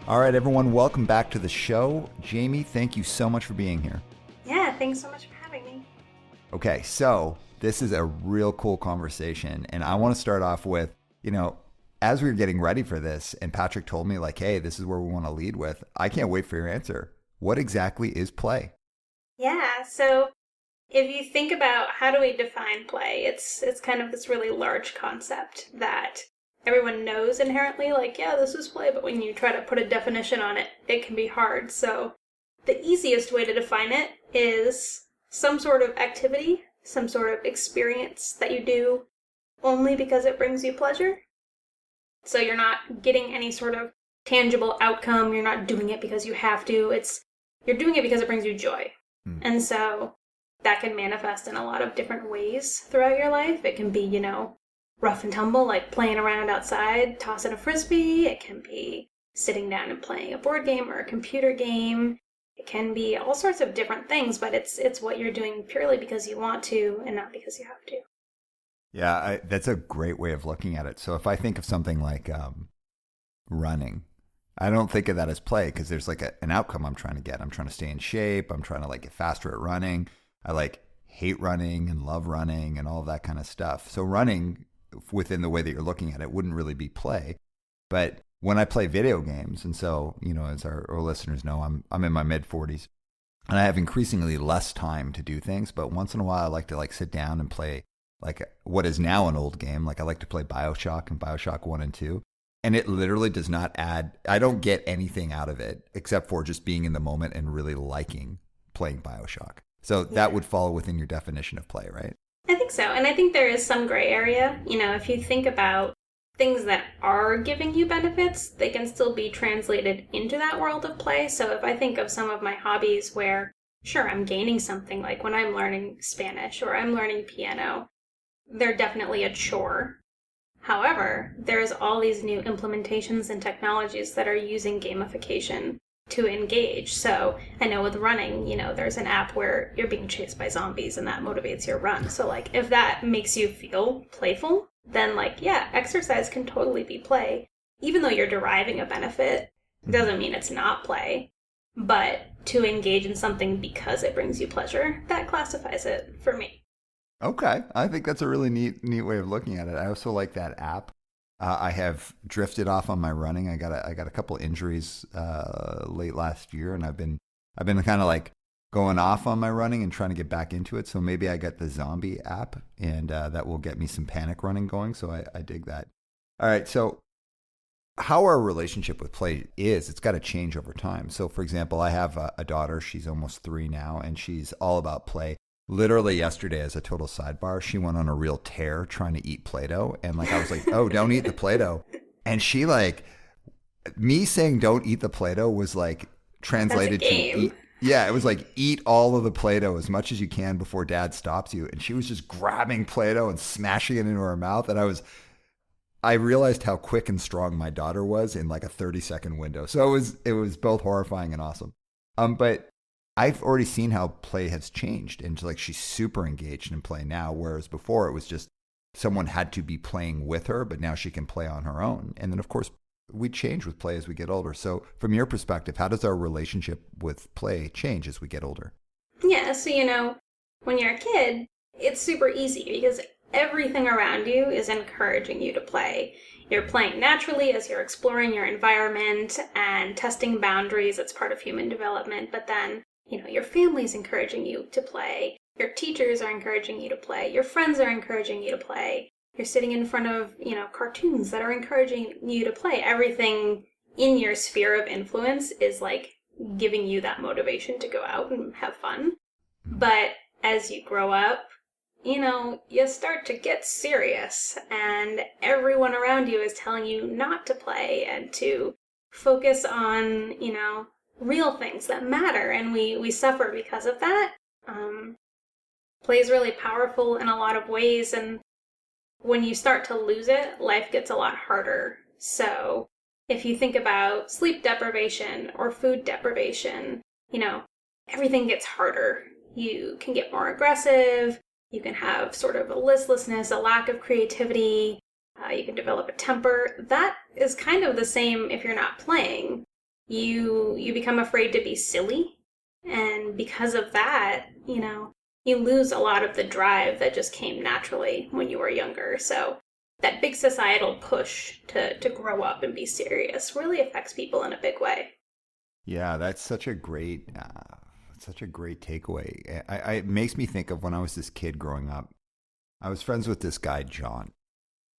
All right, everyone, welcome back to the show. Jayme, thank you so much for being here. Yeah, thanks so much for having me. Okay, so this is a real cool conversation, and I want to start off with, as we were getting ready for this, and Patrick told me, like, hey, this is where we want to lead with, I can't wait for your answer. What exactly is play? Yeah, so if you think about how do we define play, it's kind of this really large concept that everyone knows inherently, like, yeah, this is play, but when you try to put a definition on it, it can be hard. So the easiest way to define it is some sort of activity, some sort of experience that you do only because it brings you pleasure. So you're not getting any sort of tangible outcome, you're not doing it because you have to, you're doing it because it brings you joy. And so that can manifest in a lot of different ways throughout your life. It can be, rough and tumble, like playing around outside, tossing a frisbee. It can be sitting down and playing a board game or a computer game. It can be all sorts of different things, but it's what you're doing purely because you want to and not because you have to. Yeah, that's a great way of looking at it. So if I think of something like running, I don't think of that as play because there's like an outcome I'm trying to get. I'm trying to stay in shape. I'm trying to like get faster at running. I like hate running and love running and all of that kind of stuff. So running within the way that you're looking at it wouldn't really be play. But when I play video games, and so, as our listeners know, I'm in my mid 40s and I have increasingly less time to do things. But once in a while, I like to like sit down and play like what is now an old game. Like I like to play BioShock and BioShock 1 and 2. And it literally does not add, I don't get anything out of it except for just being in the moment and really liking playing BioShock. So that would fall within your definition of play, right? I think so. And I think there is some gray area. If you think about things that are giving you benefits, they can still be translated into that world of play. So if I think of some of my hobbies where, sure, I'm gaining something, like when I'm learning Spanish or I'm learning piano, they're definitely a chore. However, there's all these new implementations and technologies that are using gamification to engage. So I know with running, there's an app where you're being chased by zombies and that motivates your run. So like if that makes you feel playful, then like, yeah, exercise can totally be play. Even though you're deriving a benefit, doesn't mean it's not play. But to engage in something because it brings you pleasure, that classifies it for me. Okay. I think that's a really neat way of looking at it. I also like that app. I have drifted off on my running. I got a couple injuries late last year, and I've been kind of like going off on my running and trying to get back into it. So maybe I got the zombie app, and that will get me some panic running going. So I dig that. All right. So how our relationship with play it's got to change over time. So for example, I have a daughter. She's almost 3 now, and she's all about play. Literally yesterday, as a total sidebar, she went on a real tear trying to eat Play-Doh. And like, I was like, oh, don't eat the Play-Doh. And she me saying don't eat the Play-Doh was like translated to eat. Yeah, it was like eat all of the Play-Doh as much as you can before dad stops you. And she was just grabbing Play-Doh and smashing it into her mouth. And I realized how quick and strong my daughter was in like a 30-second window. So it was both horrifying and awesome. But I've already seen how play has changed, and like she's super engaged in play now, whereas before it was just someone had to be playing with her, but now she can play on her own. And then of course we change with play as we get older. So from your perspective, how does our relationship with play change as we get older? Yeah, so when you're a kid, it's super easy because everything around you is encouraging you to play. You're playing naturally as you're exploring your environment and testing boundaries. It's part of human development, but then your family's encouraging you to play. Your teachers are encouraging you to play. Your friends are encouraging you to play. You're sitting in front of, cartoons that are encouraging you to play. Everything in your sphere of influence is like giving you that motivation to go out and have fun. But as you grow up, you start to get serious and everyone around you is telling you not to play and to focus on, real things that matter, and we suffer because of that. Play is really powerful in a lot of ways, and when you start to lose it, life gets a lot harder. So if you think about sleep deprivation or food deprivation, everything gets harder. You can get more aggressive, you can have sort of a listlessness, a lack of creativity, you can develop a temper. That is kind of the same if you're not playing. you become afraid to be silly. And because of that, you lose a lot of the drive that just came naturally when you were younger. So that big societal push to grow up and be serious really affects people in a big way. Yeah, that's such a great takeaway. It makes me think of when I was this kid growing up. I was friends with this guy, John.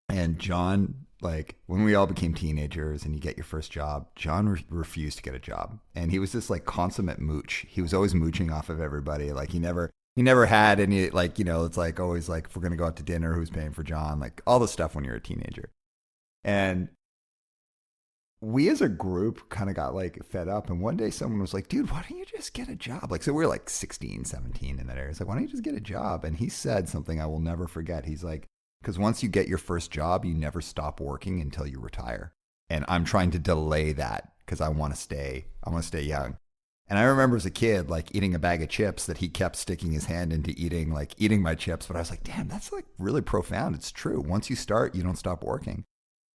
And John, like, when we all became teenagers and you get your first job, John refused to get a job. And he was this, like, consummate mooch. He was always mooching off of everybody. Like, he never had any, like, it's like always like, if we're going to go out to dinner, who's paying for John? Like, all the stuff when you're a teenager. And we as a group kind of got like fed up. And one day someone was like, dude, why don't you just get a job? Like, so we were like 16, 17 in that area. It's like, why don't you just get a job? And he said something I will never forget. He's like, because once you get your first job, you never stop working until you retire. And I'm trying to delay that because I want to stay young. And I remember as a kid, like eating a bag of chips that he kept sticking his hand into eating my chips. But I was like, damn, that's like really profound. It's true. Once you start, you don't stop working.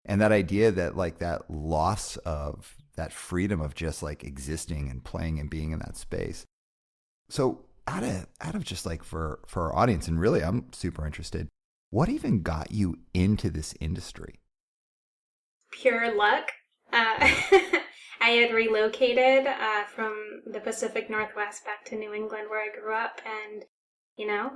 And that idea that like that loss of that freedom of just like existing and playing and being in that space. So out of just like for our audience, and really I'm super interested, what even got you into this industry? Pure luck. I had relocated from the Pacific Northwest back to New England where I grew up, and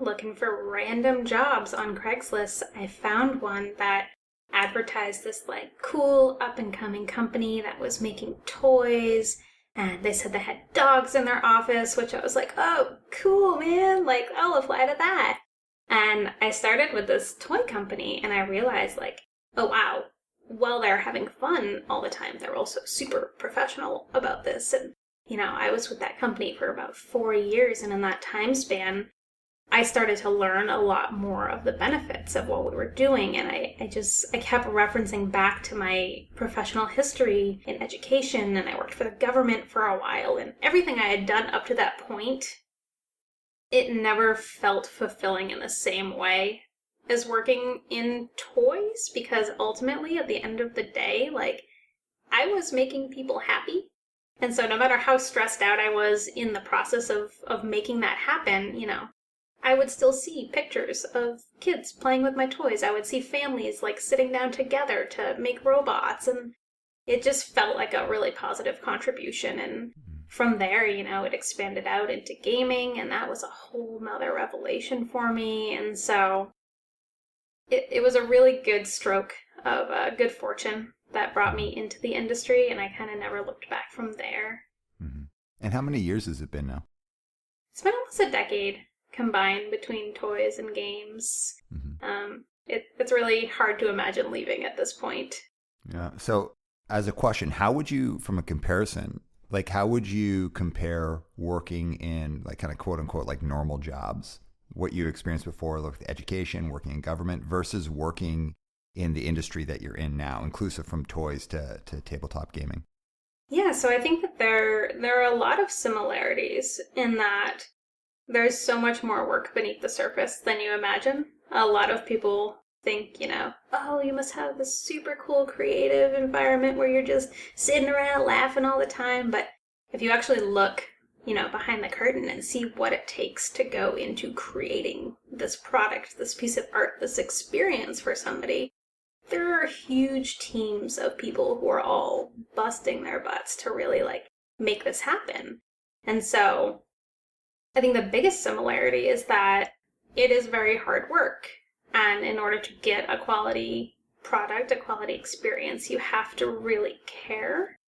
looking for random jobs on Craigslist, I found one that advertised this like cool up and coming company that was making toys, and they said they had dogs in their office, which I was like, oh, cool, man, like I'll apply to that. And I started with this toy company, and I realized like, oh wow, while they're having fun all the time, they're also super professional about this. And I was with that company for about 4 years, and in that time span I started to learn a lot more of the benefits of what we were doing. And I kept referencing back to my professional history in education, and I worked for the government for a while, and everything I had done up to that point, it never felt fulfilling in the same way as working in toys, because ultimately at the end of the day, like, I was making people happy. And so no matter how stressed out I was in the process of making that happen, I would still see pictures of kids playing with my toys. I would see families like sitting down together to make robots, and it just felt like a really positive contribution. And from there, it expanded out into gaming, and that was a whole nother revelation for me. And so it was a really good stroke of good fortune that brought me into the industry, and I kind of never looked back from there. Mm-hmm. And how many years has it been now? It's been almost a decade combined between toys and games. Mm-hmm. It's really hard to imagine leaving at this point. Yeah. So as a question, how would you, from a comparison, like how would you compare working in like kind of quote unquote like normal jobs, what you experienced before, like education, working in government versus working in the industry that you're in now, inclusive from toys to tabletop gaming? Yeah, so I think that there are a lot of similarities in that there's so much more work beneath the surface than you imagine. A lot of people think, oh, you must have this super cool creative environment where you're just sitting around laughing all the time. But if you actually look, behind the curtain and see what it takes to go into creating this product, this piece of art, this experience for somebody, there are huge teams of people who are all busting their butts to really like make this happen. And so I think the biggest similarity is that it is very hard work. And in order to get a quality product, a quality experience, you have to really care.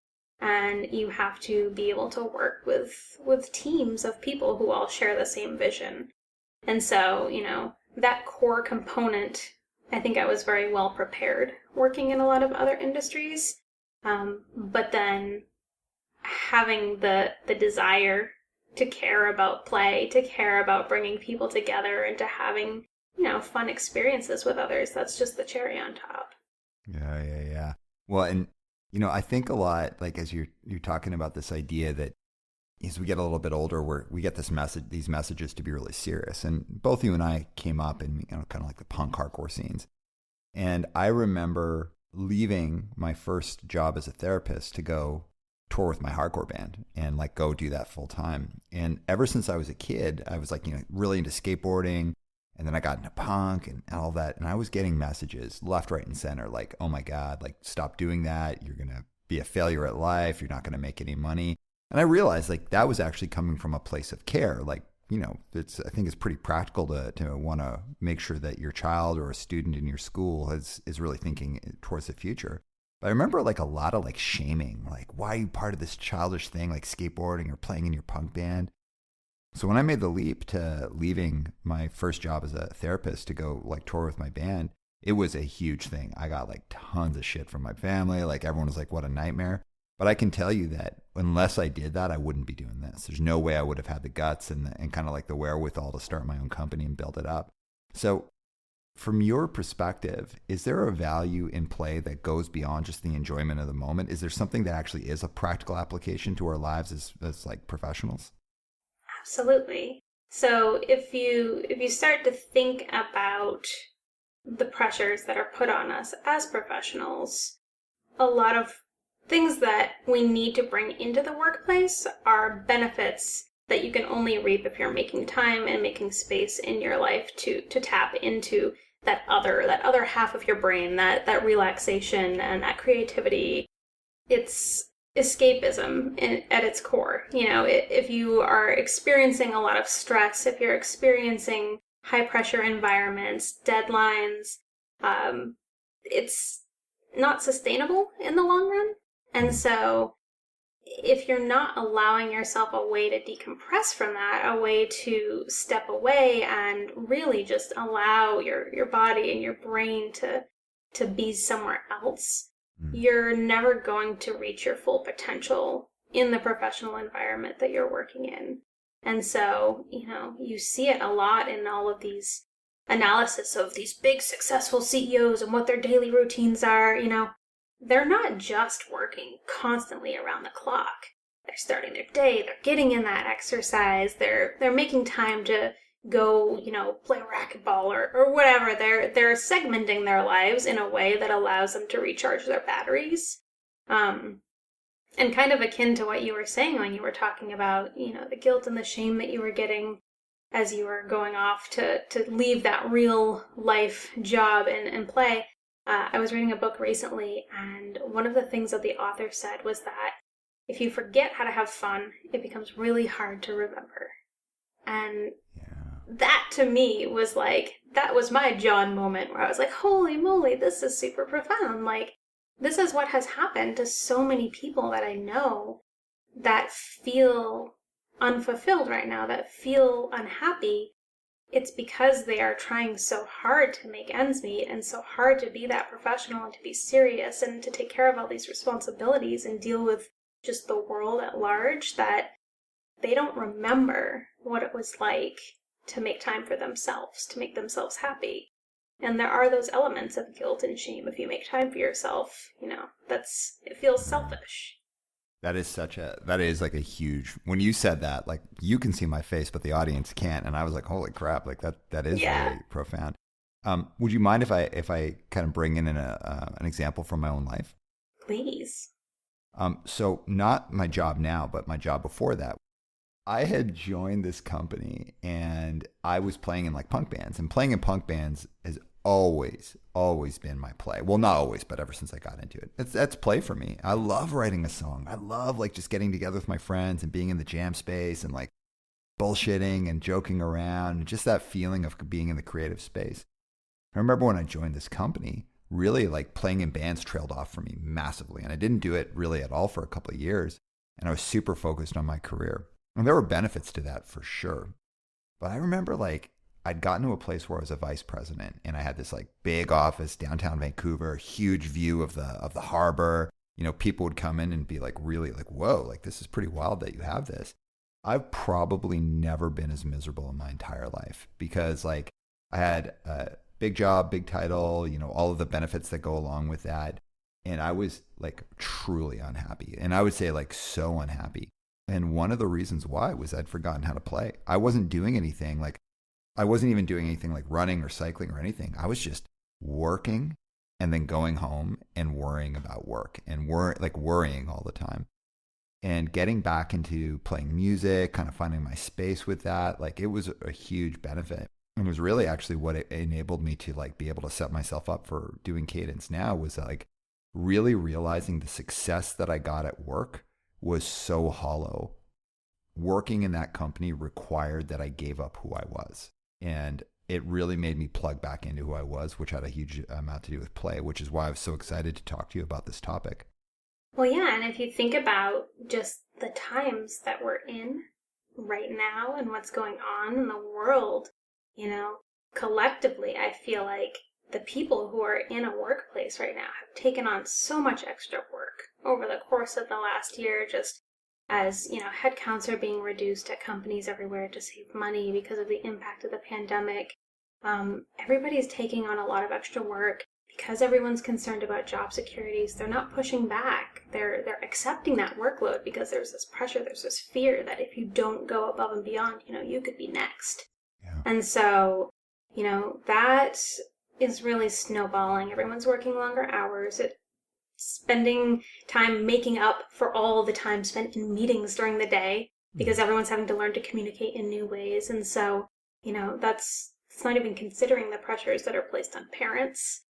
And you have to be able to work with teams of people who all share the same vision. And so, that core component, I think I was very well prepared working in a lot of other industries. But then having the desire to care about play, to care about bringing people together, and to having, fun experiences with others, that's just the cherry on top. Yeah. Well, and, I think a lot, like as you're talking about this idea that as we get a little bit older, we get these messages to be really serious. And both you and I came up in, kind of like the punk hardcore scenes. And I remember leaving my first job as a therapist to go tour with my hardcore band and like go do that full time. And ever since I was a kid, I was like, really into skateboarding. And then I got into punk and all that. And I was getting messages left, right, and center like, oh my God, like stop doing that. You're going to be a failure at life. You're not going to make any money. And I realized like that was actually coming from a place of care. Like, I think it's pretty practical to want to make sure that your child or a student in your school is really thinking towards the future. But I remember like a lot of like shaming, like, why are you part of this childish thing like skateboarding or playing in your punk band? So when I made the leap to leaving my first job as a therapist to go like tour with my band, it was a huge thing. I got like tons of shit from my family. Like everyone was like, what a nightmare. But I can tell you that unless I did that, I wouldn't be doing this. There's no way I would have had the guts and kind of like the wherewithal to start my own company and build it up. So from your perspective, is there a value in play that goes beyond just the enjoyment of the moment? Is there something that actually is a practical application to our lives as like professionals? Absolutely. So if you start to think about the pressures that are put on us as professionals, a lot of things that we need to bring into the workplace are benefits that you can only reap if you're making time and making space in your life to tap into that other half of your brain, that relaxation and that creativity. It's escapism at its core. If you are experiencing a lot of stress, if you're experiencing high pressure environments, deadlines, it's not sustainable in the long run. And so if you're not allowing yourself a way to decompress from that, a way to step away and really just allow your body and your brain to be somewhere else, you're never going to reach your full potential in the professional environment that you're working in. And so, you see it a lot in all of these analysis of these big successful CEOs and what their daily routines are. They're not just working constantly around the clock. They're starting their day, they're getting in that exercise, they're making time to go, play racquetball or whatever. They're segmenting their lives in a way that allows them to recharge their batteries. And kind of akin to what you were saying when you were talking about, the guilt and the shame that you were getting as you were going off to leave that real life job and play. I was reading a book recently, and one of the things that the author said was that if you forget how to have fun, it becomes really hard to remember. And that to me was like, that was my John moment where I was like, holy moly, this is super profound. Like, this is what has happened to so many people that I know that feel unfulfilled right now, that feel unhappy. It's because they are trying so hard to make ends meet and so hard to be that professional and to be serious and to take care of all these responsibilities and deal with just the world at large that they don't remember what it was like to make time for themselves, to make themselves happy. And there are those elements of guilt and shame if you make time for yourself. It feels selfish. That is like a huge, when you said that, like you can see my face, but the audience can't. And I was like, holy crap, like that is really profound. Would you mind if I kind of bring in an example from my own life? Please. So not my job now, but my job before that. I had joined this company and I was playing in like punk bands, and playing in punk bands has always been my play. Well, not always, but ever since I got into it, that's play for me. I love writing a song. I love like just getting together with my friends and being in the jam space and like bullshitting and joking around, and just that feeling of being in the creative space. I remember when I joined this company, really like playing in bands trailed off for me massively. And I didn't do it really at all for a couple of years. And I was super focused on my career. And there were benefits to that for sure. But I remember like I'd gotten to a place where I was a vice president and I had this like big office downtown Vancouver, huge view of the harbor. People would come in and be like really like, whoa, like this is pretty wild that you have this. I've probably never been as miserable in my entire life because like I had a big job, big title, all of the benefits that go along with that. And I was like truly unhappy. And I would say like so unhappy. And one of the reasons why was I'd forgotten how to play. I wasn't doing anything like, I wasn't even doing anything like running or cycling or anything. I was just working and then going home and worrying about work and worrying all the time. And getting back into playing music, kind of finding my space with that, like it was a huge benefit. And it was really actually what it enabled me to like be able to set myself up for doing Cadence now, was like really realizing the success that I got at work was so hollow. Working in that company required that I gave up who I was. And it really made me plug back into who I was, which had a huge amount to do with play, which is why I was so excited to talk to you about this topic. Well, yeah, and if you think about just the times that we're in right now and what's going on in the world, collectively, I feel like the people who are in a workplace right now have taken on so much extra work over the course of the last year, just as, headcounts are being reduced at companies everywhere to save money because of the impact of the pandemic. Everybody's taking on a lot of extra work. Because everyone's concerned about job securities, they're not pushing back. They're accepting that workload because there's this pressure, there's this fear that if you don't go above and beyond, you could be next. Yeah. And so, that is really snowballing. Everyone's working longer hours. It's spending time making up for all the time spent in meetings during the day because everyone's having to learn to communicate in new ways. And so, it's not even considering the pressures that are placed on parents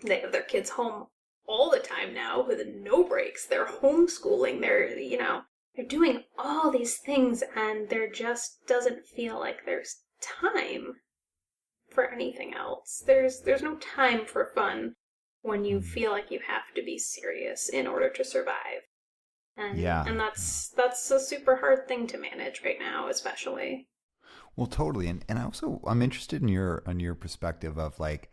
they have their kids home all the time now with no breaks. They're homeschooling. They're doing all these things, and there just doesn't feel like there's time for anything else. There's no time for fun when you feel like you have to be serious in order to survive. And that's a super hard thing to manage right now, especially. Well, totally. And I'm interested in your perspective of like,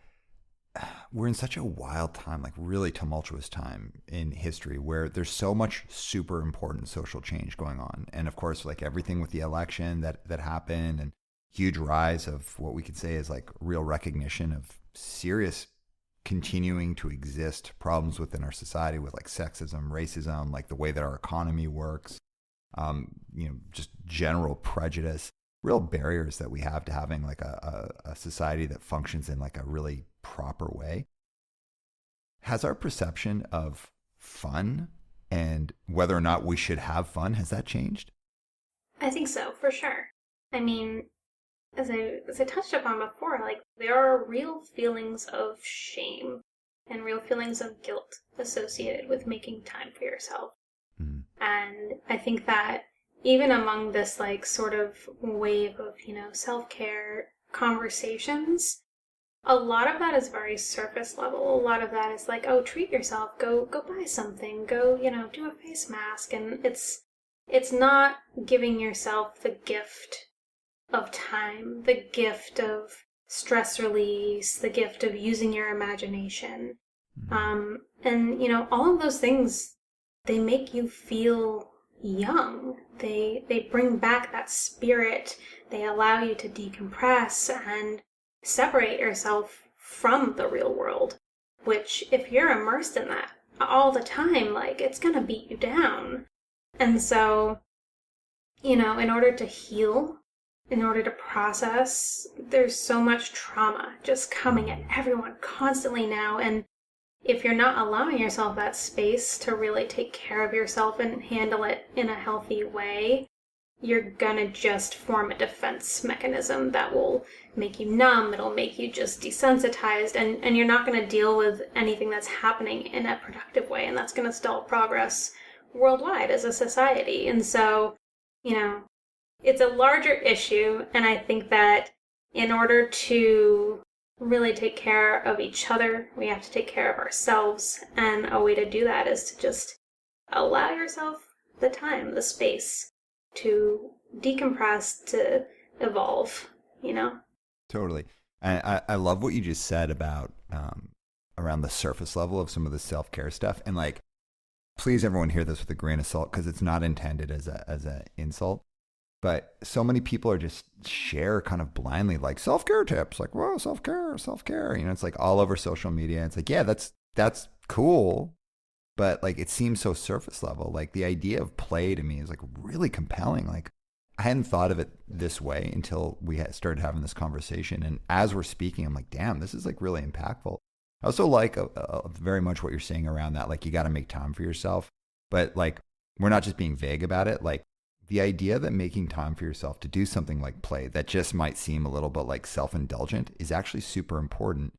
we're in such a wild time, like really tumultuous time in history where there's so much super important social change going on. And of course, like everything with the election that happened, and huge rise of what we could say is like real recognition of serious continuing to exist problems within our society with like sexism, racism, like the way that our economy works, just general prejudice, real barriers that we have to having like a society that functions in like a really proper way. Has our perception of fun and whether or not we should have fun, has that changed? I think so, for sure. I mean, as I touched upon before, like there are real feelings of shame and real feelings of guilt associated with making time for yourself. Mm. And I think that even among this like sort of wave of, self-care conversations, a lot of that is very surface level. A lot of that is like, oh, treat yourself, go buy something, go, do a face mask. And it's not giving yourself the gift of time, the gift of stress release, the gift of using your imagination. And, all of those things, they make you feel young. They bring back that spirit. They allow you to decompress and separate yourself from the real world, which if you're immersed in that all the time, like it's gonna beat you down. And so, in order to heal, in order to process, there's so much trauma just coming at everyone constantly now. And if you're not allowing yourself that space to really take care of yourself and handle it in a healthy way, you're gonna just form a defense mechanism that will make you numb, it'll make you just desensitized, and you're not gonna deal with anything that's happening in a productive way, and that's gonna stall progress worldwide as a society. And so, it's a larger issue, and I think that in order to really take care of each other, we have to take care of ourselves, and a way to do that is to just allow yourself the time, the space to decompress, to evolve, Totally. I love what you just said about around the surface level of some of the self-care stuff. And like, please everyone hear this with a grain of salt, because it's not intended as a insult. But so many people are just share kind of blindly like self-care tips, like, whoa, self-care. It's like all over social media. It's like, yeah, that's cool. But like, it seems so surface level. Like the idea of play to me is like really compelling. Like I hadn't thought of it this way until we started having this conversation. And as we're speaking, I'm like, damn, this is like really impactful. I also like very much what you're saying around that. Like you got to make time for yourself. But like we're not just being vague about it. Like the idea that making time for yourself to do something like play that just might seem a little bit like self-indulgent is actually super important.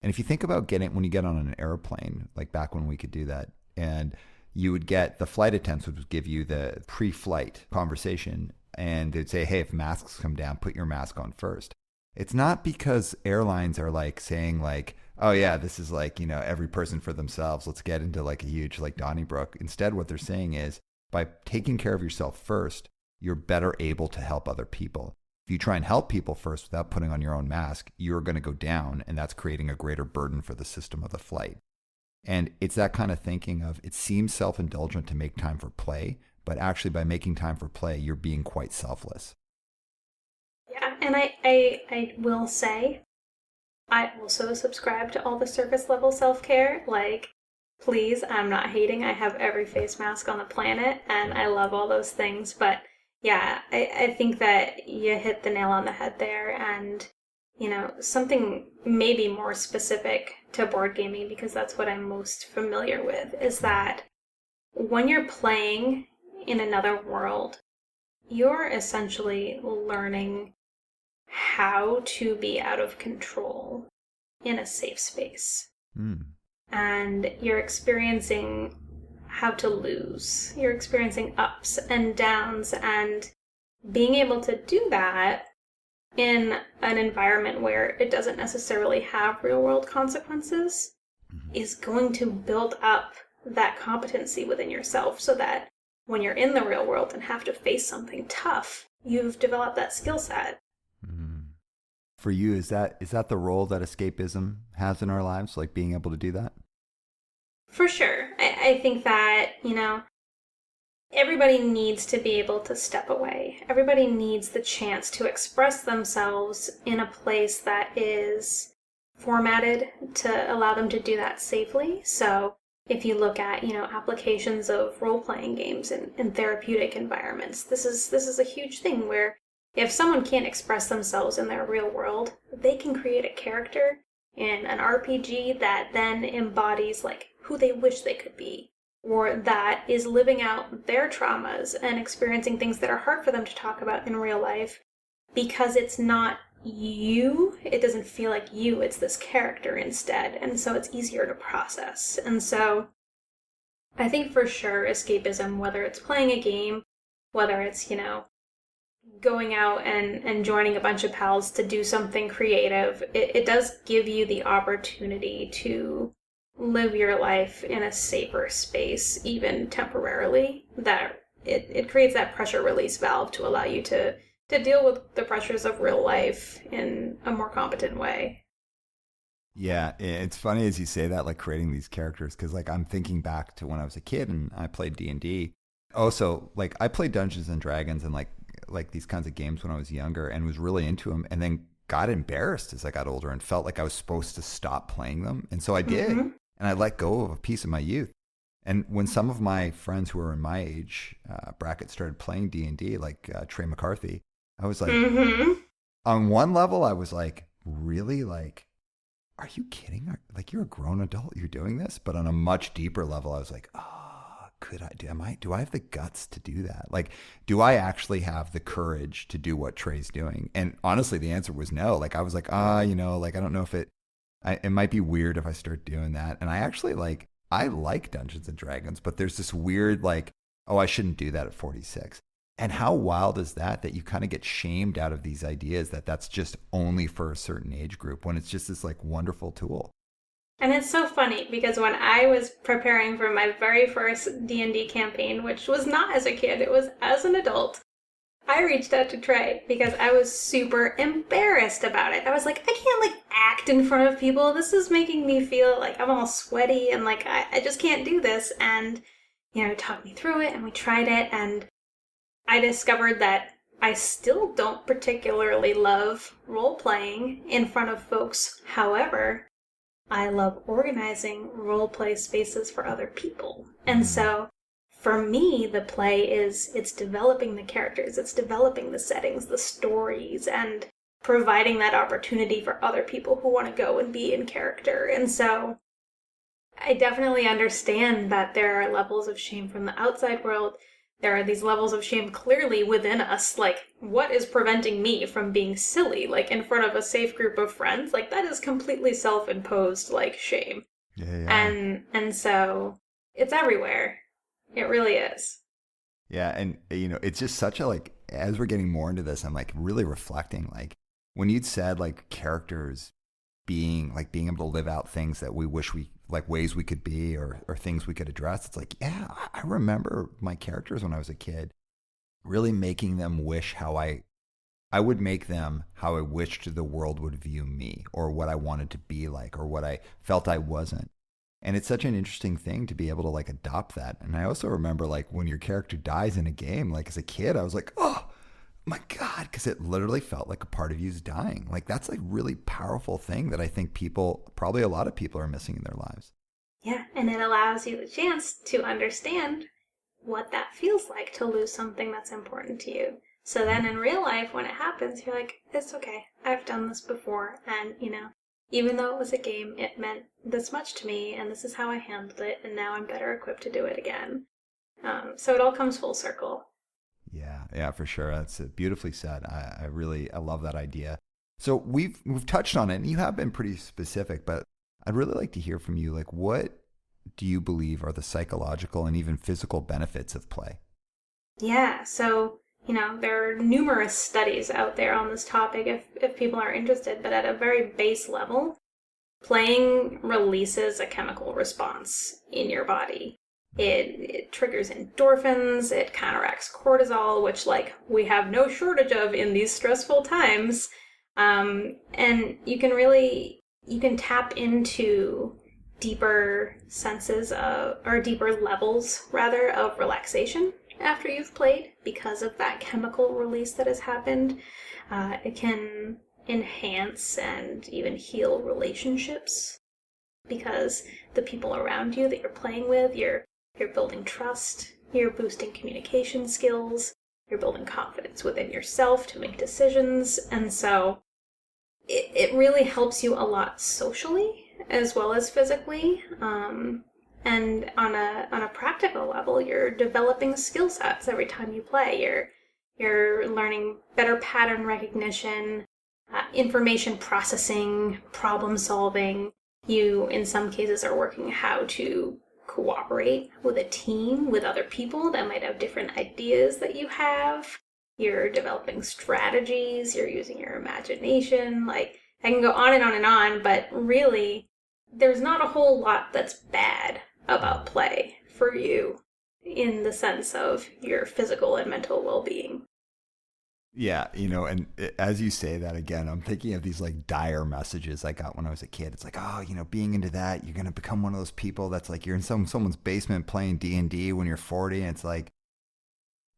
And if you think about when you get on an airplane, like back when we could do that, and you would get the flight attendants would give you the pre-flight conversation, and they'd say, hey, if masks come down, put your mask on first. It's not because airlines are like saying like, oh yeah, this is like, every person for themselves. Let's get into like a huge like Donnybrook. Instead, what they're saying is by taking care of yourself first, you're better able to help other people. If you try and help people first without putting on your own mask, you're going to go down, and that's creating a greater burden for the system of the flight. And it's that kind of thinking of it seems self-indulgent to make time for play, but actually by making time for play, you're being quite selfless. Yeah, and I will say, I also subscribe to all the surface level self-care. Like, please, I'm not hating. I have every face mask on the planet, and I love all those things. But yeah, I think that you hit the nail on the head there. And, something maybe more specific to board gaming, because that's what I'm most familiar with, is that when you're playing in another world, you're essentially learning how to be out of control in a safe space. And you're experiencing how to lose. You're experiencing ups and downs, and being able to do that in an environment where it doesn't necessarily have real world consequences is going to build up that competency within yourself, so that when you're in the real world and have to face something tough, you've developed that skill set. For you, is that the role that escapism has in our lives, like being able to do that? For sure. I think that, everybody needs to be able to step away. Everybody needs the chance to express themselves in a place that is formatted to allow them to do that safely. So if you look at, applications of role-playing games in therapeutic environments, this is a huge thing where if someone can't express themselves in their real world, they can create a character in an RPG that then embodies like who they wish they could be, or that is living out their traumas and experiencing things that are hard for them to talk about in real life, because it's not you, it doesn't feel like you, it's this character instead, and so it's easier to process. And so I think for sure escapism, whether it's playing a game, whether it's, going out and joining a bunch of pals to do something creative, it does give you the opportunity to live your life in a safer space, even temporarily. That it creates that pressure release valve to allow you to deal with the pressures of real life in a more competent way. Yeah, it's funny as you say that, like creating these characters, because like I'm thinking back to when I was a kid and I played D&D. Also, like I played Dungeons and Dragons and like these kinds of games when I was younger, and was really into them, and then got embarrassed as I got older and felt like I was supposed to stop playing them. And so I did. And I let go of a piece of my youth. And when some of my friends who were in my age bracket started playing D&D, like Trey McCarthy, I was like, on one level, I was like, really? Like, are you kidding? Like, you're a grown adult, you're doing this? But on a much deeper level, I was like, oh, do I have the guts to do that? Like, do I actually have the courage to do what Trey's doing? And honestly, the answer was no. Like, I was like, like, I don't know if it might be weird if I start doing that. And I actually I like Dungeons and Dragons, but there's this weird, like, oh, I shouldn't do that at 46. And how wild is that you kind of get shamed out of these ideas that's just only for a certain age group, when it's just this like wonderful tool. And it's so funny because when I was preparing for my very first D&D campaign, which was not as a kid, it was as an adult, I reached out to Trey because I was super embarrassed about it. I was like, I can't act in front of people. This is making me feel like I'm all sweaty and like I just can't do this. And, he talked me through it and we tried it, and I discovered that I still don't particularly love role-playing in front of folks. However, I love organizing role-play spaces for other people. And so for me, the play it's developing the characters, it's developing the settings, the stories, and providing that opportunity for other people who want to go and be in character. And so I definitely understand that there are levels of shame from the outside world. There are these levels of shame clearly within us. Like, what is preventing me from being silly, like in front of a safe group of friends? Like, that is completely self-imposed, like, shame. Yeah, yeah. And so it's everywhere. It really is. Yeah, and it's just such a like as we're getting more into this, I'm like really reflecting like when you'd said like characters being able to live out things that we wish we like ways we could be or things we could address. It's like, yeah, I remember my characters when I was a kid, really making them wish how I would make them how I wished the world would view me or what I wanted to be like or what I felt I wasn't. And it's such an interesting thing to be able to like adopt that. And I also remember like when your character dies in a game, like as a kid, I was like, oh my God, because it literally felt like a part of you's dying. Like that's a really powerful thing that I think people, probably a lot of people are missing in their lives. Yeah, and it allows you the chance to understand what that feels like to lose something that's important to you. So then in real life, when it happens, you're like, it's okay. I've done this before. And, even though it was a game, it meant this much to me, and this is how I handled it, and now I'm better equipped to do it again. So it all comes full circle. Yeah, for sure. That's beautifully said. I love that idea. So we've touched on it, and you have been pretty specific, but I'd really like to hear from you. Like, what do you believe are the psychological and even physical benefits of play? Yeah, so, there are numerous studies out there on this topic if people are interested, but at a very base level, playing releases a chemical response in your body. It triggers endorphins, it counteracts cortisol, which, like, we have no shortage of in these stressful times. And you can tap into deeper senses of, or deeper levels, rather, of relaxation after you've played because of that chemical release that has happened. It can enhance and even heal relationships because the people around you that you're playing with, you're building trust, you're boosting communication skills, you're building confidence within yourself to make decisions, and so it really helps you a lot socially as well as physically. And on a practical level, you're developing skill sets every time you play. You're learning better pattern recognition, information processing, problem solving. You, in some cases, are working how to cooperate with a team, with other people that might have different ideas that you have. You're developing strategies, you're using your imagination. Like, I can go on and on and on, but really, there's not a whole lot that's bad about play for you in the sense of your physical and mental well-being. Yeah, and as you say that again, I'm thinking of these like dire messages I got when I was a kid. It's like, oh, being into that, you're going to become one of those people that's like you're in someone's basement playing D&D when you're 40. And it's like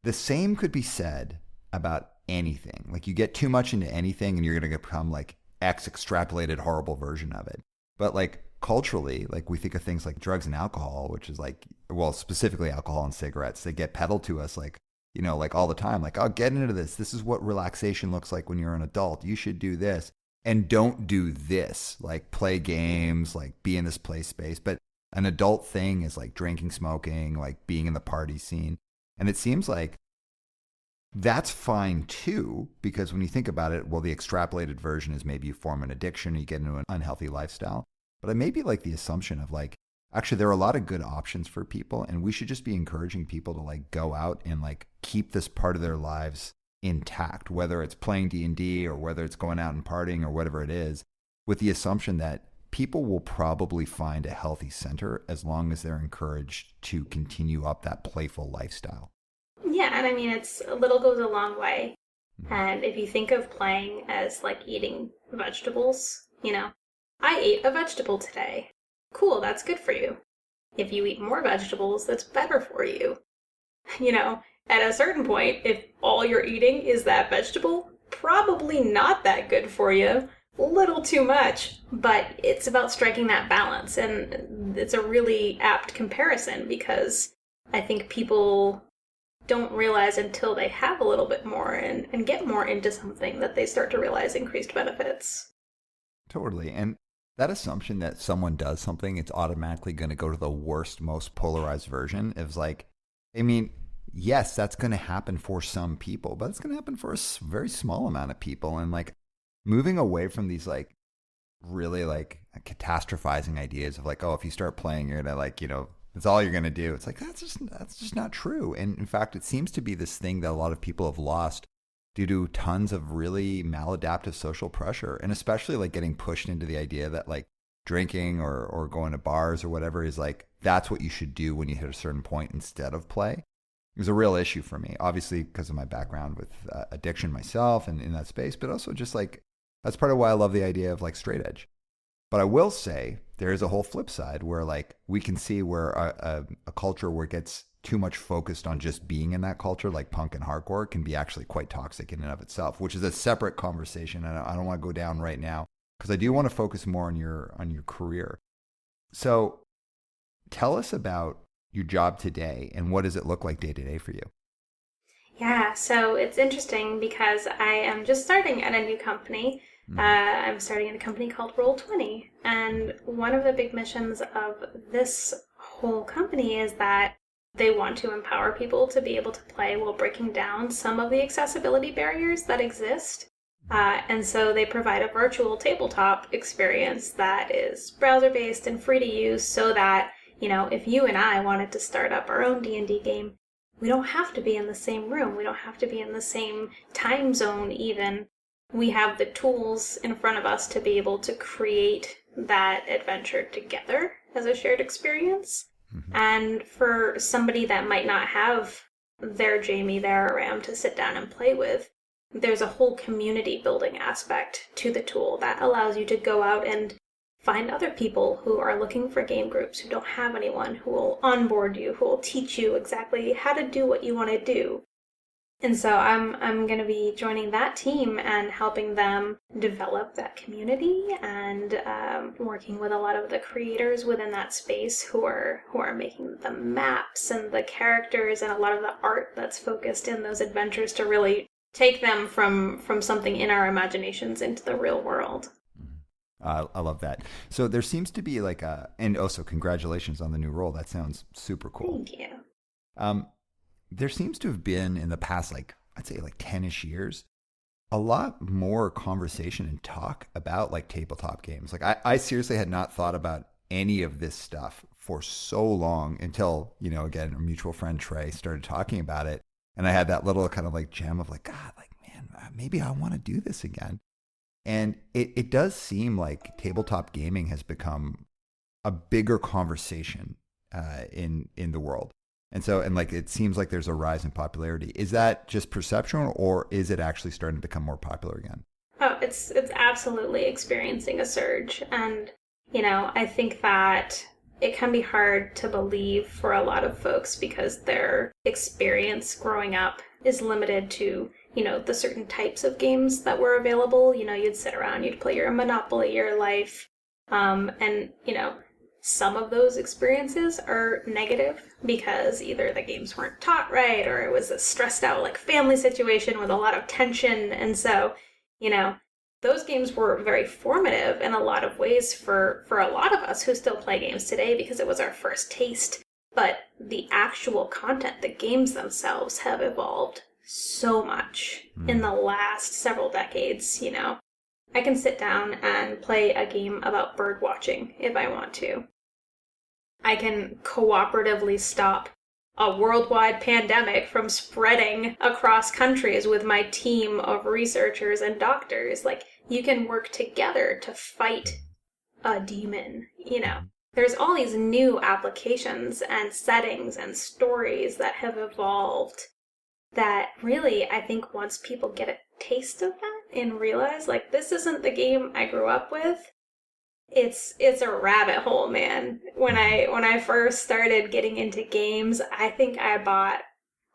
the same could be said about anything. Like you get too much into anything and you're going to become like X extrapolated horrible version of it. But like culturally, like we think of things like drugs and alcohol, which is like, well, specifically alcohol and cigarettes, they get peddled to us like, like all the time, like, oh, get into this. This is what relaxation looks like when you're an adult. You should do this and don't do this, like play games, like be in this play space. But an adult thing is like drinking, smoking, like being in the party scene. And it seems like that's fine too, because when you think about it, well, the extrapolated version is maybe you form an addiction, you get into an unhealthy lifestyle. But I maybe like the assumption of like, actually, there are a lot of good options for people, and we should just be encouraging people to like go out and like keep this part of their lives intact, whether it's playing D&D or whether it's going out and partying or whatever it is, with the assumption that people will probably find a healthy center as long as they're encouraged to continue up that playful lifestyle. Yeah, and I mean, it's a little goes a long way. And if you think of playing as like eating vegetables, I ate a vegetable today. Cool, that's good for you. If you eat more vegetables, that's better for you. At a certain point, if all you're eating is that vegetable, probably not that good for you. Little too much, but it's about striking that balance. And it's a really apt comparison because I think people don't realize until they have a little bit more and get more into something that they start to realize increased benefits. Totally. And that assumption that someone does something, it's automatically going to go to the worst, most polarized version is like, I mean, yes, that's going to happen for some people, but it's going to happen for a very small amount of people. And like moving away from these like really like catastrophizing ideas of like, oh, if you start playing, you're going to like, it's all you're going to do. It's like, that's just not true. And in fact, it seems to be this thing that a lot of people have lost due to tons of really maladaptive social pressure, and especially like getting pushed into the idea that like drinking or going to bars or whatever is like, that's what you should do when you hit a certain point instead of play. It was a real issue for me, obviously because of my background with addiction myself and in that space, but also just like, that's part of why I love the idea of like straight edge. But I will say there is a whole flip side where like we can see where a culture where it gets too much focused on just being in that culture, like punk and hardcore, can be actually quite toxic in and of itself, which is a separate conversation. And I don't want to go down right now because I do want to focus more on your career. So tell us about your job today and what does it look like day to day for you? Yeah, so it's interesting because I am just starting at a new company. I'm starting at a company called Roll20. And one of the big missions of this whole company is that they want to empower people to be able to play while breaking down some of the accessibility barriers that exist. And so they provide a virtual tabletop experience that is browser-based and free to use so that, if you and I wanted to start up our own D&D game, we don't have to be in the same room. We don't have to be in the same time zone even. We have the tools in front of us to be able to create that adventure together as a shared experience. Mm-hmm. And for somebody that might not have their Jayme, their Aram to sit down and play with, there's a whole community building aspect to the tool that allows you to go out and find other people who are looking for game groups, who don't have anyone, who will onboard you, who will teach you exactly how to do what you want to do. And so I'm going to be joining that team and helping them develop that community and working with a lot of the creators within that space who are making the maps and the characters and a lot of the art that's focused in those adventures to really take them from something in our imaginations into the real world. I love that. So there seems to be like and also congratulations on the new role. That sounds super cool. Thank you. There seems to have been in the past, like I'd say like 10-ish years, a lot more conversation and talk about like tabletop games. Like I seriously had not thought about any of this stuff for so long until, again, a mutual friend, Trey, started talking about it. And I had that little kind of like gem of like, God, like, man, maybe I want to do this again. And it does seem like tabletop gaming has become a bigger conversation in the world. And so, and like, it seems like there's a rise in popularity. Is that just perception or is it actually starting to become more popular again? Oh, it's absolutely experiencing a surge. And, I think that it can be hard to believe for a lot of folks because their experience growing up is limited to, the certain types of games that were available. You'd sit around, you'd play your Monopoly, your Life, and, some of those experiences are negative because either the games weren't taught right or it was a stressed out like family situation with a lot of tension. And so, those games were very formative in a lot of ways for a lot of us who still play games today because it was our first taste. But the actual content, the games themselves have evolved so much in the last several decades. I can sit down and play a game about bird watching if I want to. I can cooperatively stop a worldwide pandemic from spreading across countries with my team of researchers and doctors. Like, you can work together to fight a demon, There's all these new applications and settings and stories that have evolved that really, I think once people get a taste of that and realize, like, this isn't the game I grew up with, it's a rabbit hole, man. When I first started getting into games, I think I bought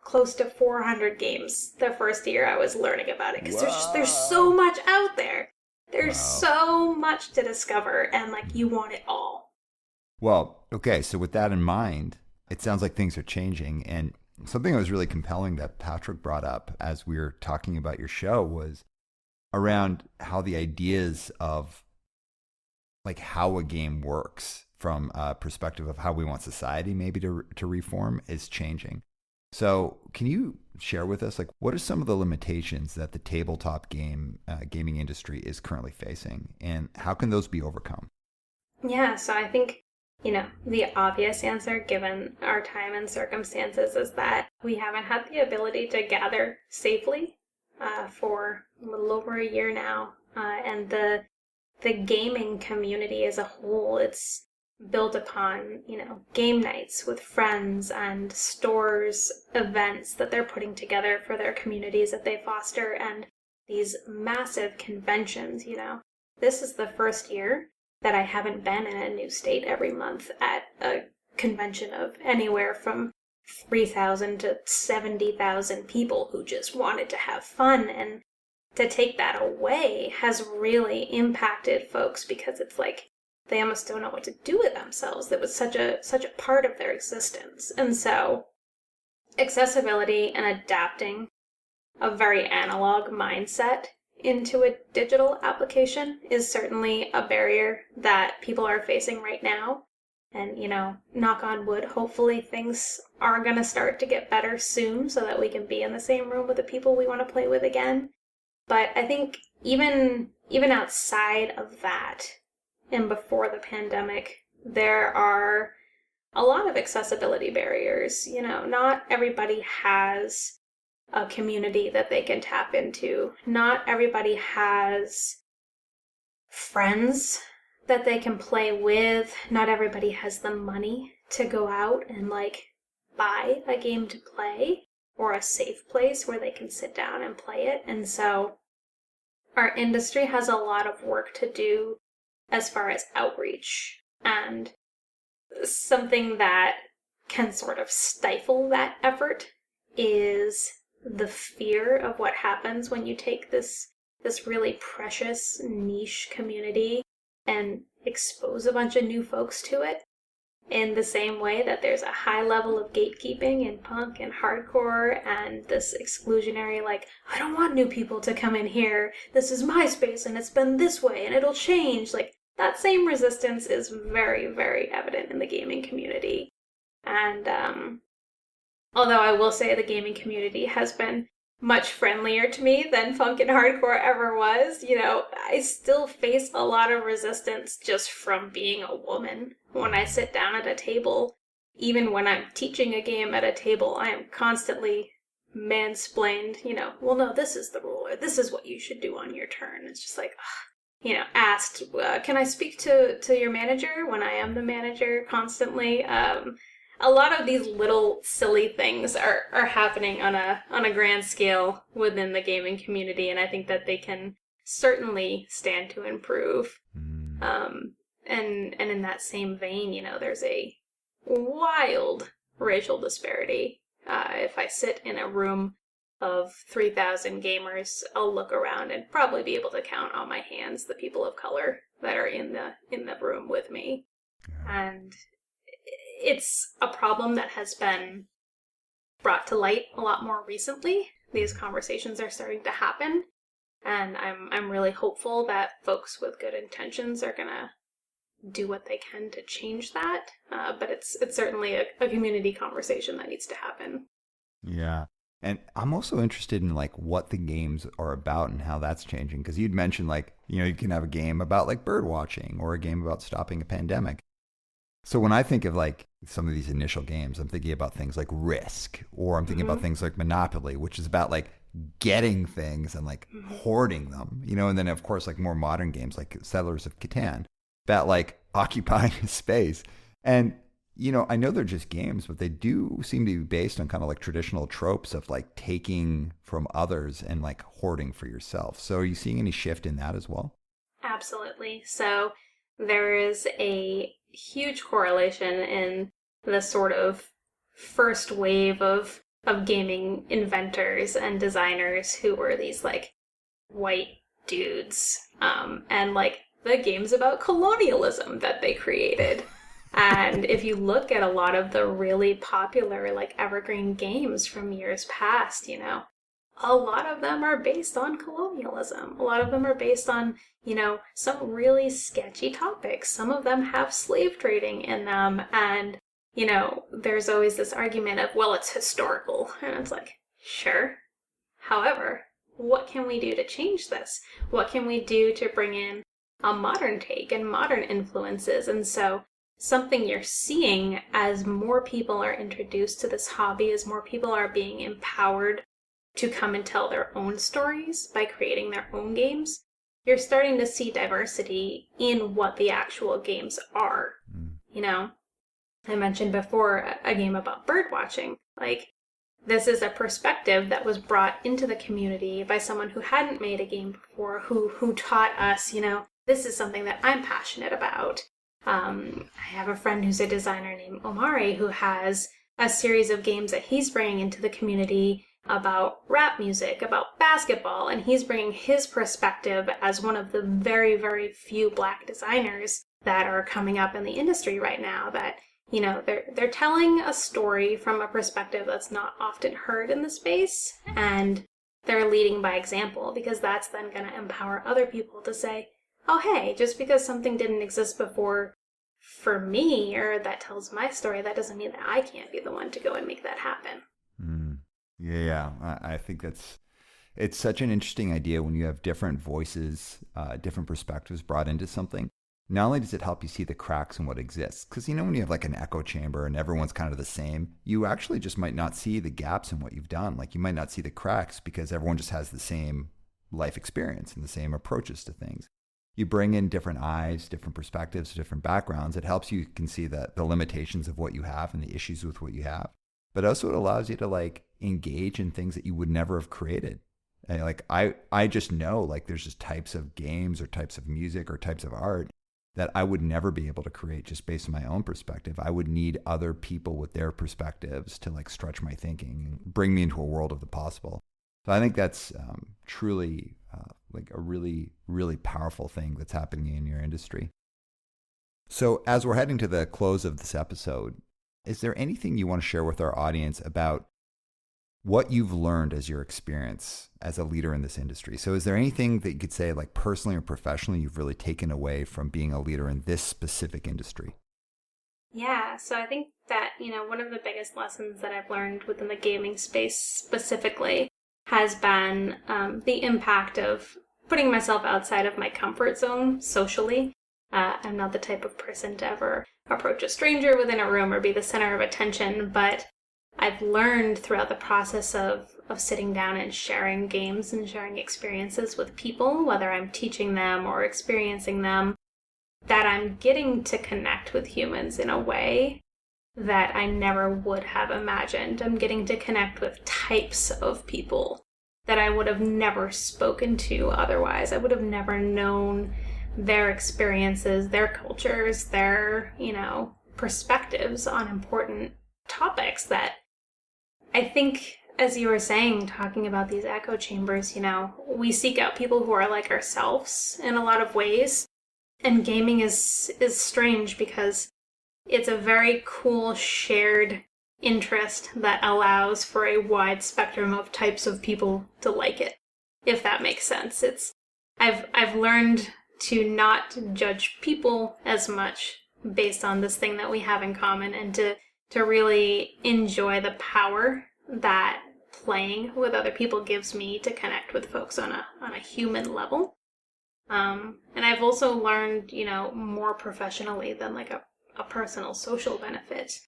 close to 400 games the first year I was learning about it because there's so much out there. There's so much to discover, and like, you want it all. Well, okay, so with that in mind, it sounds like things are changing, and something that was really compelling that Patrick brought up as we were talking about your show was around how the ideas of like how a game works from a perspective of how we want society maybe to reform is changing. So can you share with us, like, what are some of the limitations that the tabletop gaming industry is currently facing, and how can those be overcome? Yeah, so I think, the obvious answer given our time and circumstances is that we haven't had the ability to gather safely for a little over a year now. And the gaming community as a whole, it's built upon, game nights with friends and stores, events that they're putting together for their communities that they foster, and these massive conventions. This is the first year that I haven't been in a new state every month at a convention of anywhere from 3,000 to 70,000 people who just wanted to have fun. And to take that away has really impacted folks, because it's like they almost don't know what to do with themselves. That was such a part of their existence. And so accessibility and adapting a very analog mindset into a digital application is certainly a barrier that people are facing right now. And, knock on wood, hopefully things are going to start to get better soon so that we can be in the same room with the people we want to play with again. But I think even outside of that, and before the pandemic, there are a lot of accessibility barriers. Not everybody has a community that they can tap into. Not everybody has friends that they can play with. Not everybody has the money to go out and buy a game to play, or a safe place where they can sit down and play it. And so our industry has a lot of work to do as far as outreach, and something that can sort of stifle that effort is the fear of what happens when you take this really precious niche community and expose a bunch of new folks to it. In the same way that there's a high level of gatekeeping in punk and hardcore, and this exclusionary, I don't want new people to come in here, this is my space and it's been this way and it'll change. That same resistance is very, very evident in the gaming community. And although I will say the gaming community has been much friendlier to me than punk and hardcore ever was, I still face a lot of resistance just from being a woman. When I sit down at a table, even when I'm teaching a game at a table, I am constantly mansplained, well, no, this is the rule, or this is what you should do on your turn. It's just asked, can I speak to your manager when I am the manager constantly? A lot of these little silly things are happening on a grand scale within the gaming community, and I think that they can certainly stand to improve. And in that same vein, there's a wild racial disparity. If I sit in a room of 3,000 gamers, I'll look around and probably be able to count on my hands the people of color that are in the room with me. And it's a problem that has been brought to light a lot more recently. These conversations are starting to happen, and I'm really hopeful that folks with good intentions are gonna do what they can to change that. But it's certainly a community conversation that needs to happen. Yeah. And I'm also interested in what the games are about and how that's changing. Because you'd mentioned you can have a game about bird watching, or a game about stopping a pandemic. So when I think of some of these initial games, I'm thinking about things like Risk, or I'm thinking about things like Monopoly, which is about getting things and hoarding them, and then of course more modern games like Settlers of Catan, about occupying space. And I know they're just games, but they do seem to be based on kind of traditional tropes of taking from others and hoarding for yourself. So are you seeing any shift in that as well? Absolutely. So there is a huge correlation in the sort of first wave of gaming inventors and designers who were these white dudes, and the games about colonialism that they created. And if you look at a lot of the really popular evergreen games from years past, a lot of them are based on colonialism. A lot of them are based on, some really sketchy topics. Some of them have slave trading in them. And, there's always this argument of, well, it's historical. And it's like, sure. However, what can we do to change this? What can we do to bring in a modern take and modern influences? And so something you're seeing as more people are introduced to this hobby, as more people are being empowered to come and tell their own stories by creating their own games, you're starting to see diversity in what the actual games are. I mentioned before a game about bird watching. Like, this is a perspective that was brought into the community by someone who hadn't made a game before, who taught us, this is something that I'm passionate about. I have a friend who's a designer named Omari who has a series of games that he's bringing into the community about rap music, about basketball, and he's bringing his perspective as one of the very, very few Black designers that are coming up in the industry right now that, they're telling a story from a perspective that's not often heard in the space, and they're leading by example, because that's then going to empower other people to say, oh, hey, just because something didn't exist before for me, or that tells my story, that doesn't mean that I can't be the one to go and make that happen. Yeah, I think it's such an interesting idea when you have different voices, different perspectives brought into something. Not only does it help you see the cracks in what exists, because when you have like an echo chamber and everyone's kind of the same, you actually just might not see the gaps in what you've done. Like, you might not see the cracks because everyone just has the same life experience and the same approaches to things. You bring in different eyes, different perspectives, different backgrounds. It helps you can see the limitations of what you have and the issues with what you have. But also it allows you to like engage in things that you would never have created. And like I just know like there's just types of games or types of music or types of art that I would never be able to create just based on my own perspective. I would need other people with their perspectives to like stretch my thinking and bring me into a world of the possible. So I think that's truly like a really, really powerful thing that's happening in your industry. So as we're heading to the close of this episode, is there anything you want to share with our audience about what you've learned as your experience as a leader in this industry? So is there anything that you could say, like personally or professionally, you've really taken away from being a leader in this specific industry? Yeah, so I think that, one of the biggest lessons that I've learned within the gaming space specifically has been the impact of putting myself outside of my comfort zone socially. I'm not the type of person to ever approach a stranger within a room or be the center of attention, but I've learned throughout the process of sitting down and sharing games and sharing experiences with people, whether I'm teaching them or experiencing them, that I'm getting to connect with humans in a way that I never would have imagined. I'm getting to connect with types of people that I would have never spoken to otherwise. I would have never known their experiences, their cultures, their, perspectives on important topics that I think, as you were saying, talking about these echo chambers, we seek out people who are like ourselves in a lot of ways. And gaming is strange because it's a very cool shared interest that allows for a wide spectrum of types of people to like it, if that makes sense. I've learned to not judge people as much based on this thing that we have in common, and to really enjoy the power that playing with other people gives me to connect with folks on a human level. And I've also learned, more professionally than like a personal social benefit,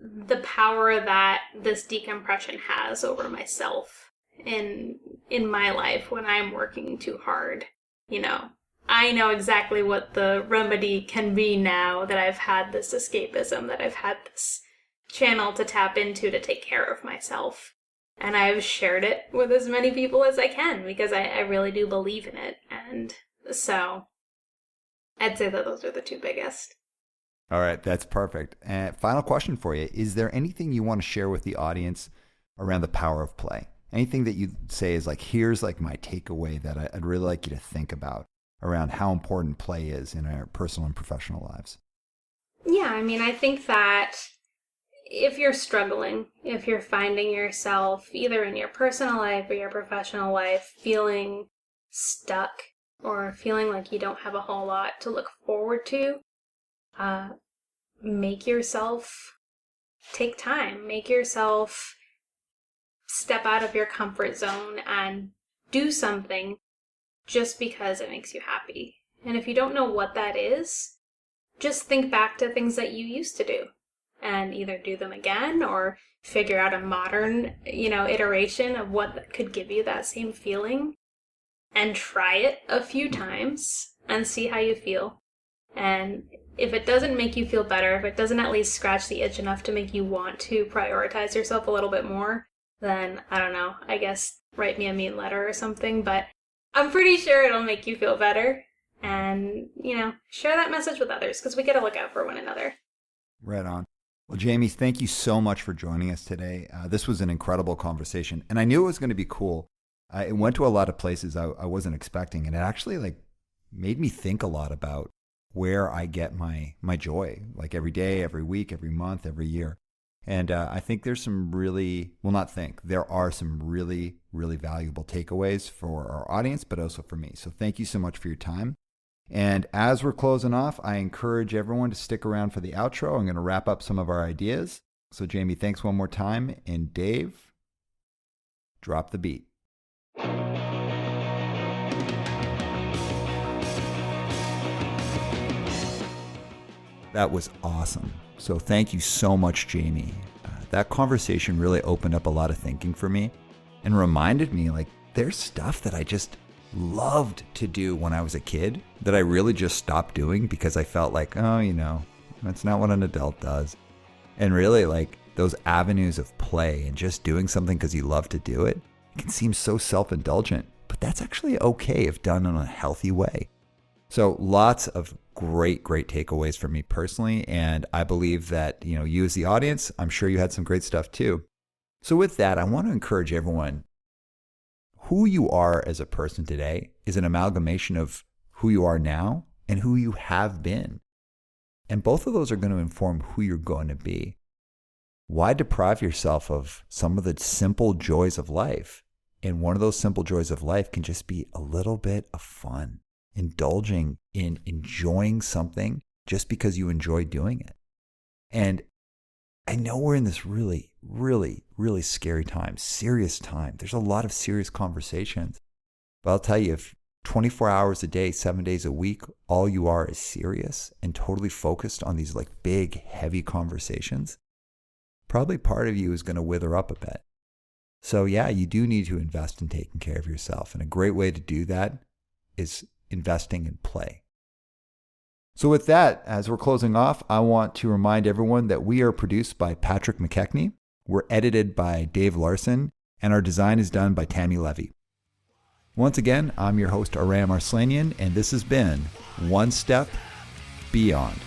the power that this decompression has over myself in my life when I'm working too hard. I know exactly what the remedy can be now that I've had this escapism, that I've had this channel to tap into to take care of myself. And I've shared it with as many people as I can because I really do believe in it. And so I'd say that those are the two biggest. All right, that's perfect. And final question for you. Is there anything you want to share with the audience around the power of play? Anything that you'd say is like, here's like my takeaway that I'd really like you to think about around how important play is in our personal and professional lives? Yeah, I mean, I think that if you're struggling, if you're finding yourself either in your personal life or your professional life feeling stuck or feeling like you don't have a whole lot to look forward to, make yourself take time. Make yourself step out of your comfort zone and do something just because it makes you happy. And if you don't know what that is, just think back to things that you used to do and either do them again or figure out a modern, iteration of what could give you that same feeling and try it a few times and see how you feel. And if it doesn't make you feel better, if it doesn't at least scratch the itch enough to make you want to prioritize yourself a little bit more, then, I don't know, I guess write me a mean letter or something, but I'm pretty sure it'll make you feel better. And, share that message with others because we got to look out for one another. Right on. Well, Jayme, thank you so much for joining us today. This was an incredible conversation, and I knew it was going to be cool. It went to a lot of places I wasn't expecting, and it actually made me think a lot about where I get my joy, every day, every week, every month, every year. And I think there's some there are some really, really valuable takeaways for our audience, but also for me. So thank you so much for your time. And as we're closing off, I encourage everyone to stick around for the outro. I'm going to wrap up some of our ideas. So Jayme, thanks one more time. And Dave, drop the beat. That was awesome. So thank you so much, Jayme. That conversation really opened up a lot of thinking for me and reminded me there's stuff that I just loved to do when I was a kid that I really just stopped doing because I felt that's not what an adult does. And really those avenues of play and just doing something because you love to do it can seem so self-indulgent, but that's actually okay if done in a healthy way. So lots of great takeaways for me personally. And I believe that, you as the audience, I'm sure you had some great stuff too. So with that, I want to encourage everyone, who you are as a person today is an amalgamation of who you are now and who you have been. And both of those are going to inform who you're going to be. Why deprive yourself of some of the simple joys of life? And one of those simple joys of life can just be a little bit of fun. Indulging in enjoying something just because you enjoy doing it. And I know we're in this really, really, really scary time, serious time. There's a lot of serious conversations. But I'll tell you, if 24 hours a day, 7 days a week, all you are is serious and totally focused on these big, heavy conversations, probably part of you is going to wither up a bit. So yeah, you do need to invest in taking care of yourself. And a great way to do that is investing in play. So with that, as we're closing off, I want to remind everyone that we are produced by Patrick McKechnie. We're edited by Dave Larson, and our design is done by Tammy Levy. Once again, I'm your host, Aram Arslanian, and this has been One Step Beyond.